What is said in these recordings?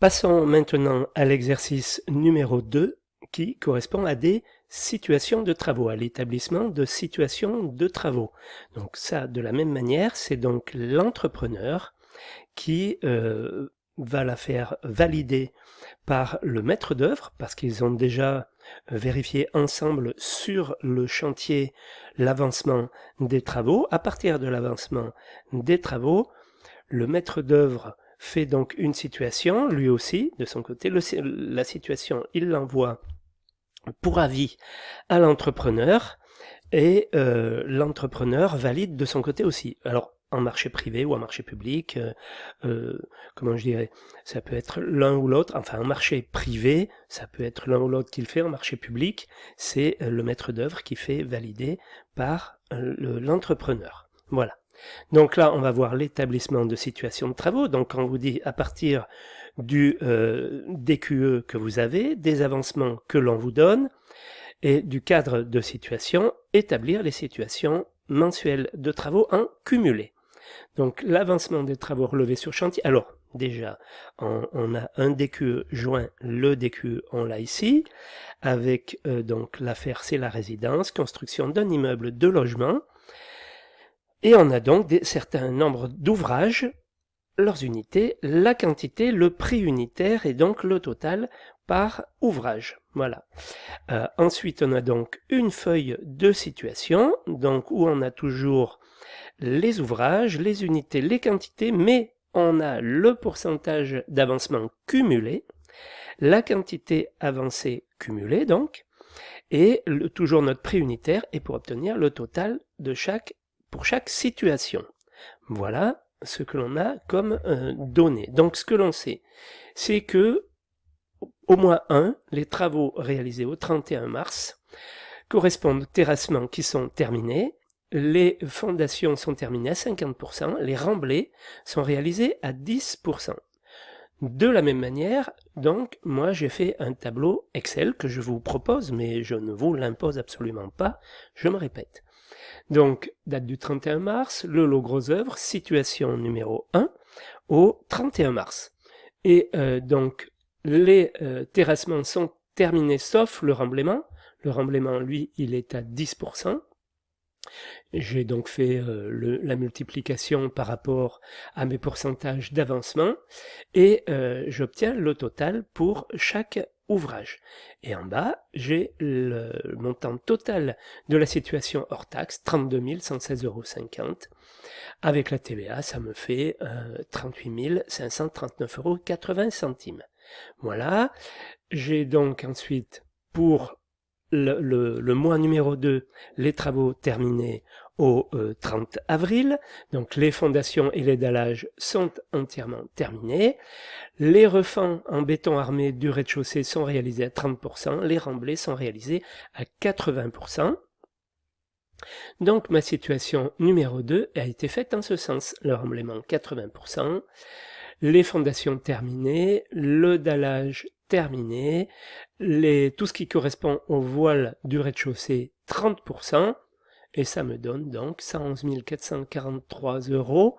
Passons maintenant à l'exercice numéro 2 qui correspond à des situations de travaux, à l'établissement de situations de travaux. Donc ça, de la même manière, c'est donc l'entrepreneur qui va la faire valider par le maître d'œuvre, parce qu'ils ont déjà vérifié ensemble sur le chantier l'avancement des travaux. À partir de l'avancement des travaux, le maître d'œuvre fait donc une situation, lui aussi, de son côté. La situation, il l'envoie pour avis à l'entrepreneur, et l'entrepreneur valide de son côté aussi. Alors, en marché privé ou en marché public, comment je dirais, ça peut être l'un ou l'autre. Enfin, en marché privé, ça peut être l'un ou l'autre qui le fait. En marché public, c'est le maître d'œuvre qui fait valider par l'entrepreneur. Voilà. Donc là, on va voir l'établissement de situation de travaux. Donc on vous dit à partir du DQE que vous avez, des avancements que l'on vous donne, et du cadre de situation, établir les situations mensuelles de travaux en cumulé. Donc l'avancement des travaux relevés sur chantier. Alors déjà, on a un DQE joint, le DQE on l'a ici, avec donc l'affaire c'est la résidence, construction d'un immeuble de logement, et on a donc des certains nombres d'ouvrages, leurs unités, la quantité, le prix unitaire et donc le total par ouvrage. Voilà. Ensuite, on a donc une feuille de situation, donc où on a toujours les ouvrages, les unités, les quantités, mais on a le pourcentage d'avancement cumulé, la quantité avancée cumulée donc, et toujours notre prix unitaire, et pour obtenir le total de pour chaque situation. Voilà ce que l'on a comme données. Donc ce que l'on sait, c'est que au moins les travaux réalisés au 31 mars correspondent aux terrassements qui sont terminés, les fondations sont terminées à 50%, les remblais sont réalisés à 10%. De la même manière, donc, moi j'ai fait un tableau Excel que je vous propose, mais je ne vous l'impose absolument pas, je me répète. Donc, date du 31 mars, le lot gros œuvre, situation numéro 1, au 31 mars. Et donc, les terrassements sont terminés sauf le remblaiement. Le remblaiement, lui, il est à 10%. J'ai donc fait la multiplication par rapport à mes pourcentages d'avancement et j'obtiens le total pour chaque ouvrage. Et en bas, j'ai le montant total de la situation hors taxe, 32 116,50 €. Avec la TVA, ça me fait 38 539,80 €. Voilà. J'ai donc ensuite, pour le mois numéro 2, les travaux terminés au 30 avril. Donc les fondations et les dallages sont entièrement terminés. Les refends en béton armé du rez-de-chaussée sont réalisés à 30%. Les remblais sont réalisés à 80%. Donc ma situation numéro 2 a été faite en ce sens. Le remblaiement 80%, les fondations terminées, le dallage terminé, tout ce qui correspond au voile du rez-de-chaussée 30%, et ça me donne donc 111 443 €.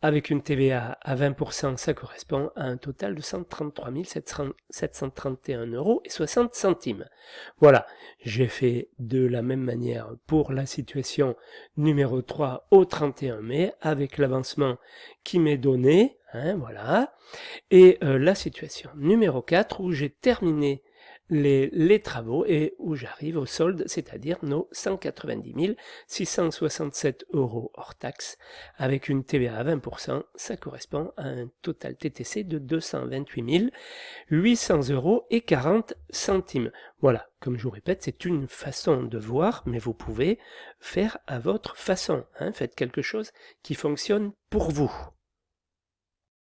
Avec une TVA à 20%, ça correspond à un total de 133 731,60 €. Voilà, j'ai fait de la même manière pour la situation numéro 3 au 31 mai, avec l'avancement qui m'est donné, voilà, et la situation numéro 4 où j'ai terminé les travaux et où j'arrive au solde, c'est-à-dire nos 190 667 € hors taxe, avec une TVA à 20%, ça correspond à un total TTC de 228 800,40 €. Voilà, comme je vous répète, c'est une façon de voir, mais vous pouvez faire à votre façon. Faites quelque chose qui fonctionne pour vous.